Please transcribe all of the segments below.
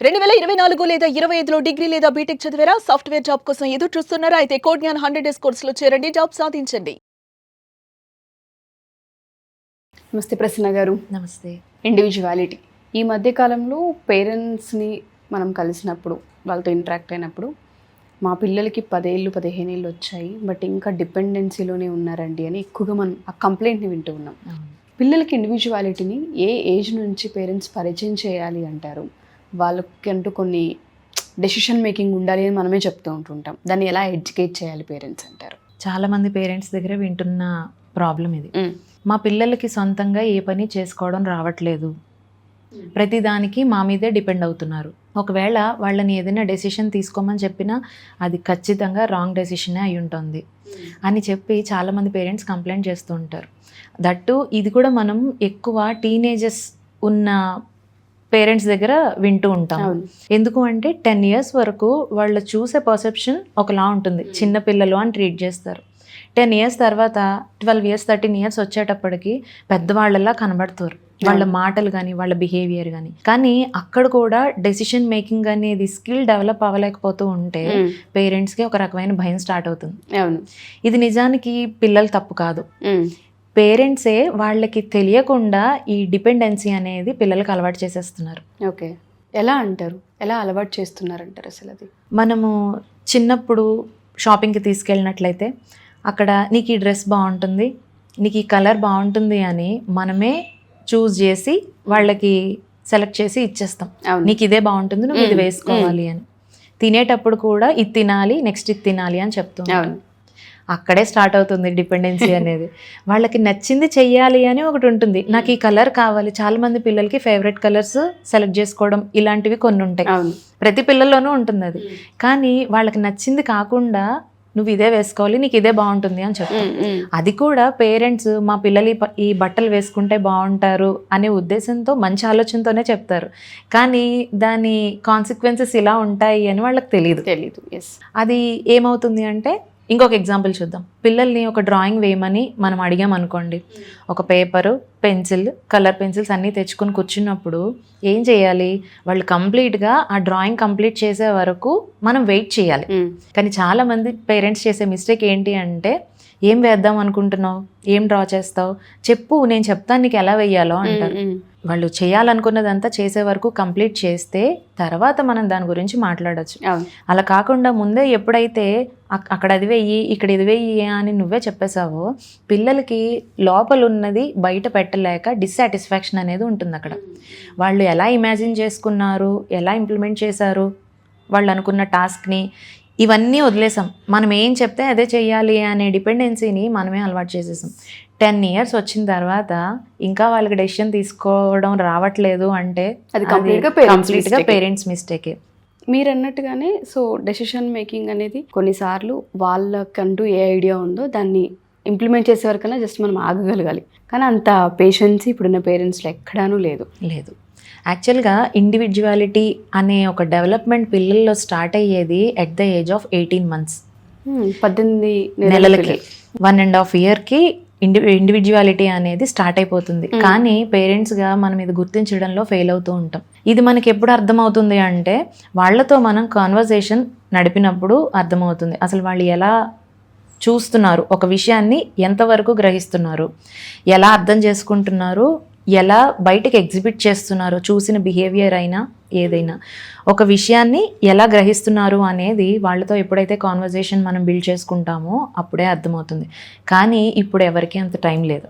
2024 లేదా 25లో డిగ్రీ లేదా బీటెక్ చదివారా? సాఫ్ట్వేర్ జాబ్ కోసం ఎదురు చూస్తున్నారా? అయితే కోడ్ జ్ఞాన్ 100 డేస్ కోర్సులో చేరండి, జాబ్ సాధించండి. నమస్తే ప్రసన్న గారు. నమస్తే. ఇండివిజువాలిటీ ఈ మధ్య కాలంలో పేరెంట్స్ని మనం కలిసినప్పుడు, వాళ్ళతో ఇంటరాక్ట్ అయినప్పుడు, మా పిల్లలకి 10 ఏళ్ళు 15 ఏళ్ళు వచ్చాయి, బట్ ఇంకా డిపెండెన్సీలోనే ఉన్నారండి అని ఎక్కువగా మనం ఆ కంప్లైంట్ని వింటూ ఉన్నాం. పిల్లలకి ఇండివిజువాలిటీని ఏ ఏజ్ నుంచి పేరెంట్స్ పరిచయం చేయాలి అంటారు? వాళ్ళకి అంటూ కొన్ని డెసిషన్ మేకింగ్ ఉండాలి అని మనమే చెప్తూ ఉంటుంటాం. దాన్ని ఎలా ఎడ్యుకేట్ చేయాలి పేరెంట్స్ అంటారు? చాలామంది పేరెంట్స్ దగ్గర వింటున్న ప్రాబ్లం ఇది. మా పిల్లలకి సొంతంగా ఏ పని చేసుకోవడం రావట్లేదు, ప్రతిదానికి మా మీదే డిపెండ్ అవుతున్నారు. ఒకవేళ వాళ్ళని ఏదైనా డెసిషన్ తీసుకోమని చెప్పినా అది ఖచ్చితంగా రాంగ్ డెసిషనే అయి ఉంటుంది అని చెప్పి చాలామంది పేరెంట్స్ కంప్లైంట్ చేస్తూ ఉంటారు. దట్టు ఇది కూడా మనం ఎక్కువ టీనేజర్స్ ఉన్న పేరెంట్స్ దగ్గర వింటూ ఉంటాం. ఎందుకు అంటే 10 years వరకు వాళ్ళు చూసే పర్సెప్షన్ ఒకలా ఉంటుంది, చిన్నపిల్లలు అని ట్రీట్ చేస్తారు. 10 years తర్వాత 12 years 13 years వచ్చేటప్పటికి పెద్దవాళ్ళలా కనబడుతారు, వాళ్ళ మాటలు కానీ వాళ్ళ బిహేవియర్ కానీ. కానీ అక్కడ కూడా డెసిషన్ మేకింగ్ అనేది స్కిల్ డెవలప్ అవ్వలేకపోతూ ఉంటే పేరెంట్స్కి ఒక రకమైన భయం స్టార్ట్ అవుతుంది. ఇది నిజానికి పిల్లల తప్పు కాదు, పేరెంట్సే వాళ్ళకి తెలియకుండా ఈ డిపెండెన్సీ అనేది పిల్లలకు అలవాటు చేసేస్తున్నారు. ఓకే, ఎలా అంటారు? ఎలా అలవాటు చేస్తున్నారంటారు అసలు? అది మనము చిన్నప్పుడు షాపింగ్కి తీసుకెళ్ళినట్లయితే అక్కడ నీకు ఈ డ్రెస్ బాగుంటుంది, నీకు ఈ కలర్ బాగుంటుంది అని మనమే చూస్ చేసి వాళ్ళకి సెలెక్ట్ చేసి ఇచ్చేస్తాం. నీకు ఇదే బాగుంటుంది, నువ్వు ఇది వేసుకోవాలి అని. తినేటప్పుడు కూడా ఇది తినాలి, నెక్స్ట్ ఇది తినాలి అని చెప్తాం. అక్కడే స్టార్ట్ అవుతుంది డిపెండెన్సీ అనేది. వాళ్ళకి నచ్చింది చెయ్యాలి అని ఒకటి ఉంటుంది. నాకు ఈ కలర్ కావాలి, చాలా మంది పిల్లలకి ఫేవరెట్ కలర్స్ సెలెక్ట్ చేసుకోవడం ఇలాంటివి కొన్ని ఉంటాయి. ప్రతి పిల్లల్లోనూ ఉంటుంది అది. కానీ వాళ్ళకి నచ్చింది కాకుండా నువ్వు ఇదే వేసుకోవాలి, నీకు ఇదే బాగుంటుంది అని చెప్తాం. అది కూడా పేరెంట్స్ మా పిల్లలు ఈ బట్టలు వేసుకుంటే బాగుంటారు అనే ఉద్దేశంతో మంచి ఆలోచనతోనే చెప్తారు. కానీ దాని కాన్సిక్వెన్సెస్ ఇలా ఉంటాయి అని వాళ్ళకి తెలియదు. అది ఏమవుతుంది అంటే, ఇంకొక ఎగ్జాంపుల్ చూద్దాం. పిల్లల్ని ఒక డ్రాయింగ్ వేయమని మనం అడిగామనుకోండి, ఒక పేపరు, పెన్సిల్, కలర్ పెన్సిల్స్ అన్నీ తెచ్చుకొని కూర్చున్నప్పుడు ఏం చేయాలి? వాళ్ళు కంప్లీట్గా ఆ డ్రాయింగ్ కంప్లీట్ చేసే వరకు మనం వెయిట్ చేయాలి. కానీ చాలామంది పేరెంట్స్ చేసే మిస్టేక్ ఏంటి అంటే, ఏం వేద్దాం అనుకుంటున్నావు, ఏం డ్రా చేస్తావు, చెప్పు, నేను చెప్తాను నీకు ఎలా వేయాలో అంటారు. వాళ్ళు చేయాలనుకున్నదంతా చేసే వరకు కంప్లీట్ చేస్తే తర్వాత మనం దాని గురించి మాట్లాడచ్చు. అలా కాకుండా ముందే ఎప్పుడైతే అక్కడ అది వెయ్యి ఇక్కడ ఇది వెయ్యి అని నువ్వే చెప్పేసావో, పిల్లలకి లోపల ఉన్నది బయట పెట్టలేక డిస్సాటిస్ఫాక్షన్ అనేది ఉంటుంది అక్కడ. వాళ్ళు ఎలా ఇమాజిన్ చేసుకున్నారు, ఎలా ఇంప్లిమెంట్ చేశారు వాళ్ళు అనుకున్న టాస్క్ని, ఇవన్నీ వదిలేసాం. మనం ఏం చెప్తే అదే చెయ్యాలి అనే డిపెండెన్సీని మనమే అలవాటు చేసేసాం. 10 years వచ్చిన తర్వాత ఇంకా వాళ్ళకి డెసిషన్ తీసుకోవడం రావట్లేదు అంటే అది కంప్లీట్గా పేరెంట్స్ మిస్టేకే. మీరు అన్నట్టుగానే సో డెసిషన్ మేకింగ్ అనేది కొన్నిసార్లు వాళ్ళకంటూ ఏ ఐడియా ఉందో దాన్ని ఇంప్లిమెంట్ చేసే వరకన్నా జస్ట్ మనం ఆగగలగాలి. కానీ అంత పేషెన్స్ ఇప్పుడున్న పేరెంట్స్లో ఎక్కడానూ లేదు. యాక్చువల్గా ఇండివిజువాలిటీ అనే ఒక డెవలప్మెంట్ పిల్లల్లో స్టార్ట్ అయ్యేది at the age of 18 months, 18 నెలలకి. 1.5 yearకి ఇండివిజువాలిటీ అనేది స్టార్ట్ అయిపోతుంది. కానీ పేరెంట్స్గా మనం ఇది గుర్తించడంలో ఫెయిల్ అవుతూ ఉంటాం. ఇది మనకి ఎప్పుడు అర్థమవుతుంది అంటే, వాళ్ళతో మనం కాన్వర్సేషన్ నడిపినప్పుడు అర్థమవుతుంది. అసలు వాళ్ళు ఎలా చూస్తున్నారు, ఒక విషయాన్ని ఎంతవరకు గ్రహిస్తున్నారు, ఎలా అర్థం చేసుకుంటున్నారు, ఎలా బయటకు ఎగ్జిబిట్ చేస్తున్నారు, చూసిన బిహేవియర్ అయినా ఏదైనా ఒక విషయాన్ని ఎలా గ్రహిస్తున్నారు అనేది వాళ్ళతో ఎప్పుడైతే కాన్వర్జేషన్ మనం బిల్డ్ చేసుకుంటామో అప్పుడే అర్థమవుతుంది. కానీ ఇప్పుడు ఎవరికి అంత టైం లేదు.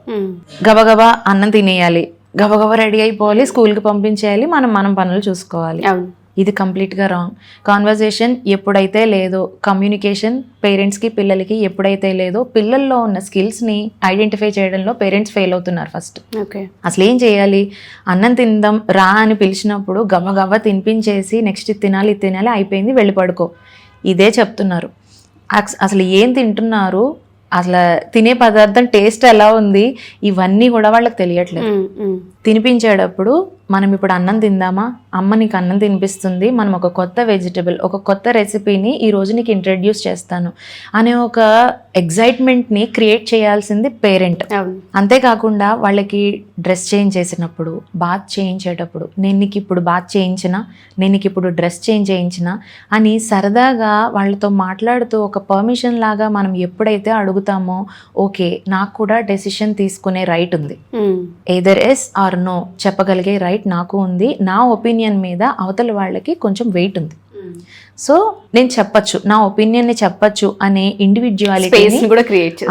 గబగబా అన్నం తినేయాలి, గబగబా రెడీ అయిపోవాలి, స్కూల్కి పంపించేయాలి, మనం పనులు చూసుకోవాలి. ఇది కంప్లీట్గా రాంగ్. కాన్వర్జేషన్ ఎప్పుడైతే లేదో, కమ్యూనికేషన్ పేరెంట్స్కి పిల్లలకి ఎప్పుడైతే లేదో, పిల్లల్లో ఉన్న స్కిల్స్ని ఐడెంటిఫై చేయడంలో పేరెంట్స్ ఫెయిల్ అవుతున్నారు ఫస్ట్. అసలు ఏం చేయాలి? అన్నం తిందాం రా అని పిలిచినప్పుడు గబగబా తినిపించేసి నెక్స్ట్ ఇది తినాలి అయిపోయింది వెళ్ళి పడుకో, ఇదే చెప్తున్నారు. అసలు ఏం తింటున్నారు, అసలు తినే పదార్థం టేస్ట్ ఎలా ఉంది, ఇవన్నీ కూడా వాళ్ళకి తెలియట్లేదు. తినిపించేటప్పుడు మనం ఇప్పుడు అన్నం తిందామా, అమ్మ నీకు అన్నం తినిపిస్తుంది, మనం ఒక కొత్త వెజిటబుల్, ఒక కొత్త రెసిపీని ఈరోజు నీకు ఇంట్రడ్యూస్ చేస్తాను అనే ఒక ఎగ్జైట్మెంట్ని క్రియేట్ చేయాల్సింది పేరెంట్. అంతేకాకుండా వాళ్ళకి డ్రెస్ చేంజ్ చేసినప్పుడు, బాత్ చేయించేటప్పుడు, నేను నీకు ఇప్పుడు బాత్ చేయించినా, నేను నీకు ఇప్పుడు డ్రెస్ చేంజ్ చేయించినా అని సరదాగా వాళ్ళతో మాట్లాడుతూ ఒక పర్మిషన్ లాగా మనం ఎప్పుడైతే అడుగుతామో, ఓకే నాకు కూడా డెసిషన్ తీసుకునే రైట్ ఉంది, ఎయిదర్ ఎస్ ఆర్ నో చెప్పగలిగే రైట్ నాకు ఉంది, నా ఒపీనియన్ మీద అవతల వాళ్ళకి కొంచెం వెయిట్ ఉంది, సో నేను చెప్పచ్చు, నా ఒపీనియన్ని చెప్పచ్చు అనే ఇండివిజువాలిటీని కూడా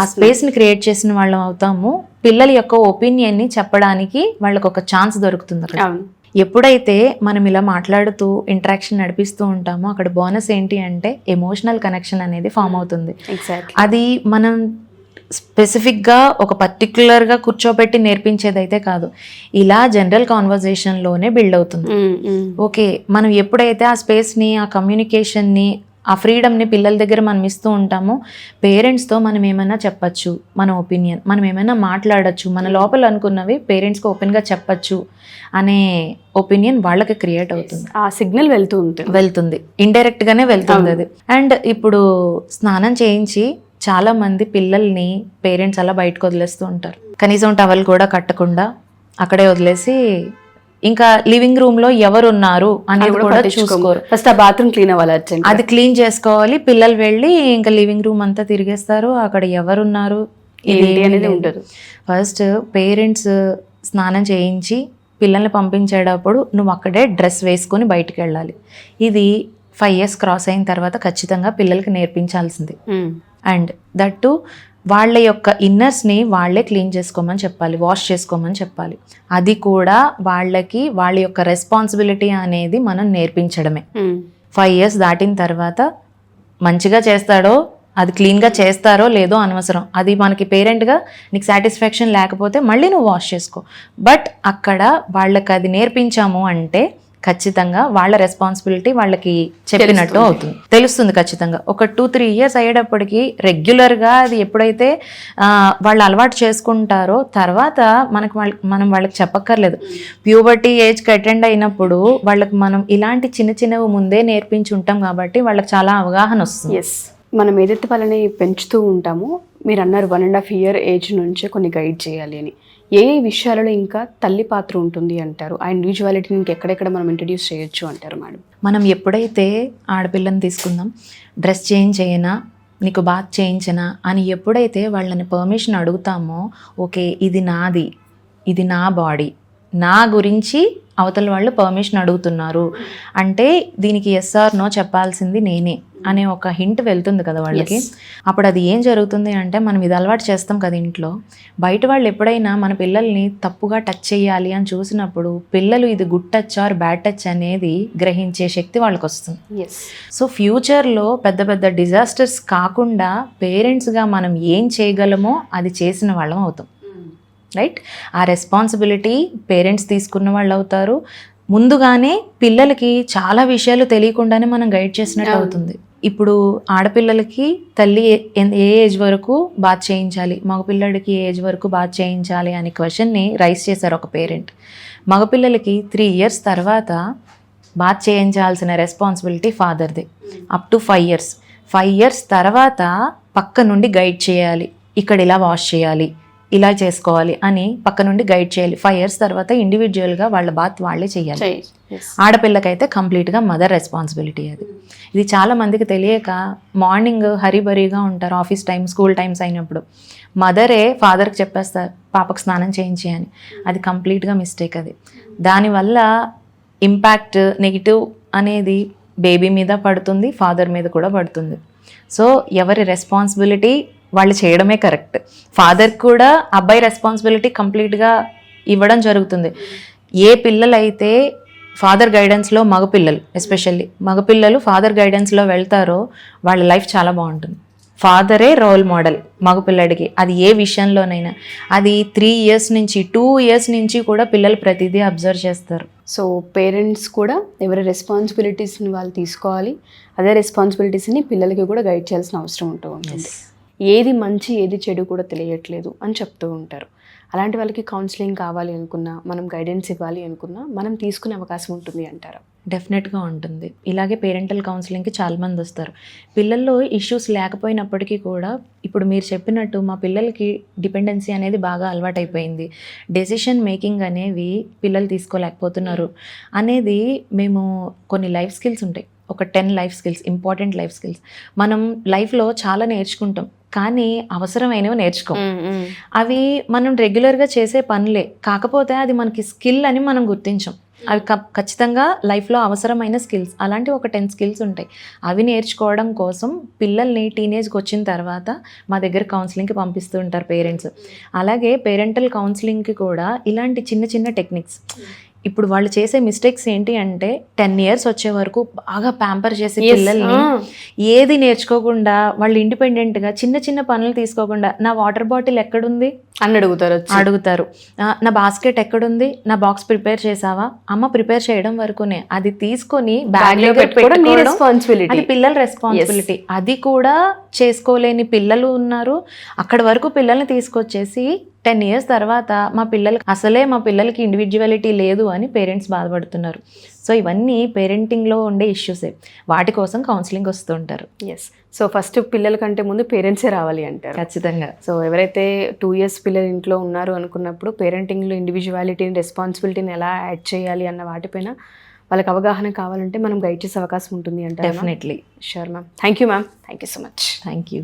ఆ స్పేస్ని క్రియేట్ చేసిన వాళ్ళం అవుతాము. పిల్లల యొక్క ఒపీనియన్ని చెప్పడానికి వాళ్ళకి ఒక ఛాన్స్ దొరుకుతుంది అక్కడ. ఎప్పుడైతే మనం ఇలా మాట్లాడుతూ ఇంటరాక్షన్ నడిపిస్తూ ఉంటామో అక్కడ బోనస్ ఏంటి అంటే ఎమోషనల్ కనెక్షన్ అనేది ఫామ్ అవుతుంది. అది మనం స్పెసిఫిక్గా ఒక పర్టిక్యులర్గా కూర్చోబెట్టి నేర్పించేదైతే కాదు, ఇలా జనరల్ కాన్వర్జేషన్లోనే బిల్డ్ అవుతుంది. ఓకే, మనం ఎప్పుడైతే ఆ స్పేస్ని, ఆ కమ్యూనికేషన్ని, ఆ ఫ్రీడమ్ని పిల్లల దగ్గర మనం ఇస్తూ ఉంటామో, పేరెంట్స్తో మనం ఏమైనా చెప్పచ్చు, మన ఒపీనియన్, మనం ఏమైనా మాట్లాడచ్చు, మన లోపల అనుకున్నవి పేరెంట్స్కి ఓపెన్గా చెప్పచ్చు అనే ఒపీనియన్ వాళ్ళకి క్రియేట్ అవుతుంది. ఆ సిగ్నల్ వెళ్తుంది ఇండైరెక్ట్గానే వెళ్తుంది అది. అండ్ ఇప్పుడు స్నానం చేయించి చాలా మంది పిల్లల్ని పేరెంట్స్ అలా బయటకు వదిలేస్తూ ఉంటారు, కనీసం టవల్ కూడా కట్టకుండా అక్కడే వదిలేసి ఇంకా లివింగ్ రూమ్ లో ఎవరు ఉన్నారు అనేది కూడా చూసుకోరు. ఫస్ట్ ఆ బాత్రూమ్ క్లీన్ అవ్వాలి, అది క్లీన్ చేసుకోవాలి. పిల్లలు వెళ్ళి ఇంకా లివింగ్ రూమ్ అంతా తిరిగేస్తారు, అక్కడ ఎవరున్నారు ఇది అనేది ఉండదు. ఫస్ట్ పేరెంట్స్ స్నానం చేయించి పిల్లల్ని పంపించేటప్పుడు నువ్వు అక్కడే డ్రెస్ వేసుకొని బయటికి వెళ్ళాలి. ఇది 5 years క్రాస్ అయిన తర్వాత ఖచ్చితంగా పిల్లలకి నేర్పించాల్సింది. అండ్ దట్టు వాళ్ళ యొక్క ఇన్నర్స్ని వాళ్ళే క్లీన్ చేసుకోమని చెప్పాలి, వాష్ చేసుకోమని చెప్పాలి. అది కూడా వాళ్ళకి వాళ్ళ యొక్క రెస్పాన్సిబిలిటీ అనేది మనం నేర్పించడమే. 5 years దాటిన తర్వాత మంచిగా చేస్తాడో, అది క్లీన్గా చేస్తారో లేదో అనవసరం, అది మనకి పేరెంట్గా నీకు సాటిస్ఫాక్షన్ లేకపోతే మళ్ళీ నువ్వు వాష్ చేసుకో. బట్ అక్కడ వాళ్ళకి అది నేర్పించాము అంటే ఖచ్చితంగా వాళ్ళ రెస్పాన్సిబిలిటీ వాళ్ళకి చెప్పినట్టు అవుతుంది, తెలుస్తుంది ఖచ్చితంగా. ఒక 2-3 years అయ్యేటప్పటికి రెగ్యులర్గా అది ఎప్పుడైతే వాళ్ళు అలవాటు చేసుకుంటారో తర్వాత మనం వాళ్ళకి చెప్పక్కర్లేదు. ప్యూబర్టీ ఏజ్కి అటెండ్ అయినప్పుడు వాళ్ళకి మనం ఇలాంటి చిన్న చిన్నవి ముందే నేర్పించి ఉంటాం కాబట్టి వాళ్ళకి చాలా అవగాహన వస్తుంది. మనం ఏదైతే వాళ్ళని పెంచుతూ ఉంటామో, మీరు అన్నారు 1.5 year ఏజ్ నుంచే కొన్ని గైడ్ చేయాలి అని, ఏ విషయాలలో ఇంకా తల్లి పాత్ర ఉంటుంది అంటారు? ఆ ఇండివిజువాలిటీని ఇంకెక్కడెక్కడ మనం ఇంట్రడ్యూస్ చేయొచ్చు అంటారు మేడం? మనం ఎప్పుడైతే ఆడపిల్లని తీసుకుందాం, డ్రెస్ చేంజ్ చేయనా, నీకు బాత్ చేయించనా అని ఎప్పుడైతే వాళ్ళని పర్మిషన్ అడుగుతామో, ఓకే ఇది నాది, ఇది నా బాడీ, నా గురించి అవతల వాళ్ళు పర్మిషన్ అడుగుతున్నారు అంటే దీనికి ఎస్ ఆర్ నో చెప్పాల్సింది నేనే అనే ఒక హింట్ వెళ్తుంది కదా వాళ్ళకి. అప్పుడు అది ఏం జరుగుతుంది అంటే, మనం ఇది అలవాటు చేస్తాం కదా ఇంట్లో, బయట వాళ్ళు ఎప్పుడైనా మన పిల్లల్ని తప్పుగా టచ్ చేయాలి అని చూసినప్పుడు పిల్లలు ఇది good touch are bad touch అనేది గ్రహించే శక్తి వాళ్ళకి వస్తుంది. సో ఫ్యూచర్లో పెద్ద పెద్ద డిజాస్టర్స్ కాకుండా పేరెంట్స్గా మనం ఏం చేయగలమో అది చేసిన వాళ్ళం అవుతాం. రైట్, ఆ రెస్పాన్సిబిలిటీ పేరెంట్స్ తీసుకున్న వాళ్ళు అవుతారు. ముందుగానే పిల్లలకి చాలా విషయాలు తెలియకుండానే మనం గైడ్ చేసినట్టు అవుతుంది. ఇప్పుడు ఆడపిల్లలకి తల్లి ఏ ఏజ్ వరకు బాత్ చేయించాలి, మగపిల్లడికి ఏ ఏజ్ వరకు బాత్ చేయించాలి అనే క్వశ్చన్ని రైస్ చేశారు ఒక పేరెంట్. మగపిల్లలకి 3 years తర్వాత బాత్ చేయించాల్సిన రెస్పాన్సిబిలిటీ ఫాదర్ది, అప్ టు 5 years. 5 years తర్వాత పక్క నుండి గైడ్ చేయాలి, ఇక్కడ ఇలా వాష్ చేయాలి, ఇలా చేసుకోవాలి అని పక్క నుండి గైడ్ చేయాలి. 5 years తర్వాత ఇండివిజువల్గా వాళ్ళ బాత్ వాళ్ళే చేయాలి. ఆడపిల్లకైతే కంప్లీట్గా మదర్ రెస్పాన్సిబిలిటీ అది. ఇది చాలా మందికి తెలియక మార్నింగ్ హరిబరిగా ఉంటారు, ఆఫీస్ టైం, స్కూల్ టైమ్స్ అయినప్పుడు మదరే ఫాదర్కి చెప్పేస్తారు పాపకు స్నానం చేయించి అని. అది కంప్లీట్గా మిస్టేక్. అది దానివల్ల ఇంపాక్ట్ నెగిటివ్ అనేది బేబీ మీద పడుతుంది, ఫాదర్ మీద కూడా పడుతుంది. సో ఎవరి రెస్పాన్సిబిలిటీ వాళ్ళు చేయడమే కరెక్ట్. ఫాదర్ కూడా అబ్బాయి రెస్పాన్సిబిలిటీ కంప్లీట్గా ఇవ్వడం జరుగుతుంది. ఏ పిల్లలైతే ఫాదర్ గైడెన్స్లో, మగపిల్లలు ఎస్పెషల్లీ మగపిల్లలు ఫాదర్ గైడెన్స్లో వెళ్తారో వాళ్ళ లైఫ్ చాలా బాగుంటుంది. ఫాదరే రోల్ మోడల్ మగపిల్లడికి, అది ఏ విషయంలోనైనా. అది 3 years నుంచి 2 years నుంచి కూడా పిల్లలు ప్రతిదీ అబ్జర్వ్ చేస్తారు. సో పేరెంట్స్ కూడా ఎవరి రెస్పాన్సిబిలిటీస్ని వాళ్ళు తీసుకోవాలి, అదే రెస్పాన్సిబిలిటీస్ని పిల్లలకి కూడా గైడ్ చేయాల్సిన అవసరం ఉంటుంది. ఏది మంచి ఏది చెడు కూడా తెలియట్లేదు అని చెప్తూ ఉంటారు. అలాంటి వాళ్ళకి కౌన్సిలింగ్ కావాలి అనుకున్నా, మనం గైడెన్స్ ఇవ్వాలి అనుకున్నా మనం తీసుకునే అవకాశం ఉంటుంది అంటారా? డెఫినెట్గా ఉంటుంది. ఇలాగే పేరెంటల్ కౌన్సిలింగ్కి చాలామంది వస్తారు. పిల్లల్లో ఇష్యూస్ లేకపోయినప్పటికీ కూడా ఇప్పుడు మీరు చెప్పినట్టు మా పిల్లలకి డిపెండెన్సీ అనేది బాగా అలవాటైపోయింది, డెసిషన్ మేకింగ్ అనేవి పిల్లలు తీసుకోలేకపోతున్నారు అనేది మేము కొన్ని లైఫ్ స్కిల్స్ ఉంటాయి, ఒక 10 life skills, important life skills మనం లైఫ్లో చాలా నేర్చుకుంటాం, కానీ అవసరమైనవి నేర్చుకోం. అవి మనం రెగ్యులర్గా చేసే పనులే, కాకపోతే అది మనకి స్కిల్ అని మనం గుర్తించం. అవి ఖచ్చితంగా లైఫ్లో అవసరమైన స్కిల్స్, అలాంటి ఒక 10 స్కిల్స్ ఉంటాయి. అవి నేర్చుకోవడం కోసం పిల్లల్ని టీనేజ్కి వచ్చిన తర్వాత మా దగ్గర కౌన్సిలింగ్కి పంపిస్తూ ఉంటారు పేరెంట్స్. అలాగే పేరెంటల్ కౌన్సిలింగ్కి కూడా ఇలాంటి చిన్న చిన్న టెక్నిక్స్, ఇప్పుడు వాళ్ళు చేసే మిస్టేక్స్ ఏంటి అంటే 10 years వచ్చే వరకు బాగా ప్యాంపర్ చేసే పిల్లల్ని ఏది నేర్చుకోకుండా వాళ్ళు ఇండిపెండెంట్గా చిన్న చిన్న పనులు తీసుకోకుండా నా వాటర్ బాటిల్ ఎక్కడుంది అని అడుగుతారు, నా బాస్కెట్ ఎక్కడుంది, నా బాక్స్ ప్రిపేర్ చేసావా, అమ్మ ప్రిపేర్ చేయడం వరకునే, అది తీసుకొని బ్యాగ్లో పెట్టుకోవడం అది పిల్లల రెస్పాన్సిబిలిటీ. అది కూడా చేసుకోలేని పిల్లలు ఉన్నారు. అక్కడి వరకు పిల్లల్ని తీసుకొచ్చేసి 10 years తర్వాత మా పిల్లలకి ఇండివిజువాలిటీ లేదు అని పేరెంట్స్ బాధపడుతున్నారు. సో ఇవన్నీ పేరెంటింగ్లో ఉండే ఇష్యూసే, వాటి కోసం కౌన్సిలింగ్ వస్తూ ఉంటారు. ఎస్. సో ఫస్ట్ పిల్లల కంటే ముందు పేరెంట్సే రావాలి అంటారు. ఖచ్చితంగా. సో ఎవరైతే 2 years పిల్లలు ఇంట్లో ఉన్నారు అనుకున్నప్పుడు పేరెంటింగ్లో ఇండివిజువాలిటీని, రెస్పాన్సిబిలిటీని ఎలా యాడ్ చేయాలి అన్న వాటిపైన వాళ్ళకి అవగాహన కావాలంటే మనం గైడ్ చేసే అవకాశం ఉంటుంది అంటారు. Definitely. Sure ma'am. Thank you ma'am. Thank you so much. Thank you.